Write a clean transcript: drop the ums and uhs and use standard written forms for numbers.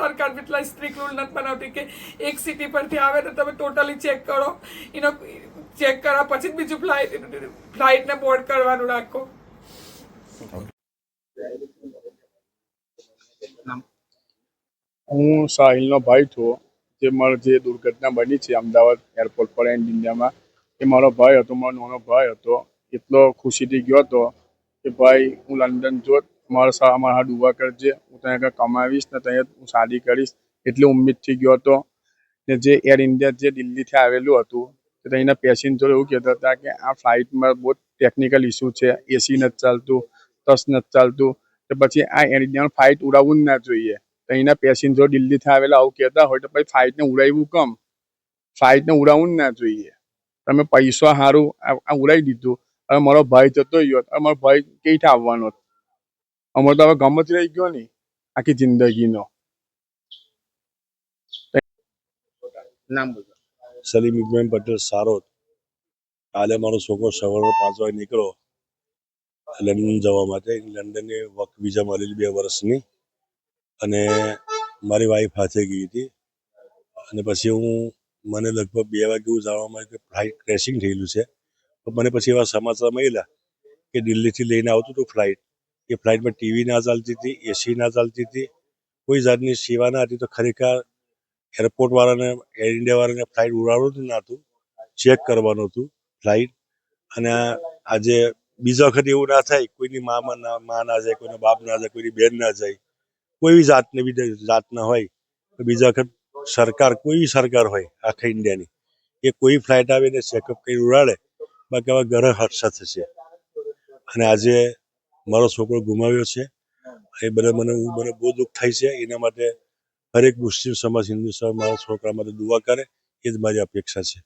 સરકાર એટલા strict rule નથી બનાવતી કે એક સિટી પરથી આવે તો તમે ટોટલી ચેક કરો, એનો ચેક કર્યા પછી જ બીજું ફ્લાઇટને બોર્ડ કરવાનું રાખો. હું સાહિલનો ભાઈ છું. જે મારો જે દુર્ઘટના બની છે અમદાવાદ એરપોર્ટ પર એન્ડ ઇન્ડિયામાં, એ મારો ભાઈ હતો, મારો નાનો ભાઈ હતો. એટલો ખુશીથી ગયો હતો કે ભાઈ હું લંડન જોત, મારા હાથ ઉભા કરજે, હું ત્યાં આગળ કમાવીશ ને ત્યાં હું શાદી કરીશ, એટલી ઉમ્મીદથી ગયો હતો. ને જે એર ઇન્ડિયા જે દિલ્હીથી આવેલું હતું, તો ત્યાંના પેસેન્જરો એવું કહેતા હતા કે આ ફ્લાઇટમાં બહુ ટેકનિકલ ઇસ્યુ છે, એસી નથી ચાલતું, ટચ નથી ચાલતું, તો પછી આ એર ઇન્ડિયાનું ફ્લાઇટ ઉડાવવું જ ના જોઈએ. અહીંના પેસેન્જરો દિલ્હીથી આવેલા આવું કહેતા હોય તો પછી ફ્લાઇટને ઉડાવ્યું કેમ? ફ્લાઇટને ઉડાવવું જ ના જોઈએ. તમે પૈસા સારું આ ઉડાવી દીધું. હવે મારો ભાઈ જતો ગયો, હવે મારો ભાઈ કઈ રીતે આવવાનો? અમારે તો હવે ગમ જ રહી ગયો ને આખી જિંદગીનો. નામ બોલો. સલીમ ઇબ્રાહિમ પટેલ સારોદ. કાલે મારો છોકરો સવારે 5 વાગે નીકળ્યો લંડન જવા માટે. લંડનની વર્ક વિઝા મળેલી 2 વર્ષની, અને મારી વાઈફ હાથે ગઈ હતી. અને પછી મને લગભગ 2 વાગે એવું જાણવા મળ્યું કે ફ્લાઇટ ક્રેશિંગ થયેલું છે. તો મને પછી એવા સમાચાર મળ્યા કે દિલ્હીથી લઈને આવતું હતું ફ્લાઇટ, એ ફ્લાઇટમાં ટીવી ના ચાલતી હતી, એસી ના ચાલતી હતી, કોઈ જાતની સેવા ના હતી. તો ખરેખર એરપોર્ટ વાળાને, એર ઇન્ડિયા વાળાને ફ્લાઇટ ઉડાડવાનું જ નહોતું, ચેક કરવાનું હતું ફ્લાઇટ. અને આજે બીજા વખત એવું ના થાય, કોઈની મા ના જાય, કોઈનો બાપ ના જાય, કોઈની બેન ના જાય, કોઈ જાતના હોય તો બીજા વખત સરકાર, કોઈ સરકાર હોય આખા ઇન્ડિયાની, એ કોઈ ફ્લાઇટ આવે ને ચેકઅપ કરી ઉડાડે, બાકી આવા ઘરે હાદસા થશે. અને આજે મારો છોકરો ગુમાવ્યો છે, એ મને બહુ દુઃખ થાય છે. એના માટે હરેક મુસ્લિમ સમાજ, હિન્દુ સમાજ મારા છોકરા માટે દુઆ કરે, એ જ મારી અપેક્ષા છે.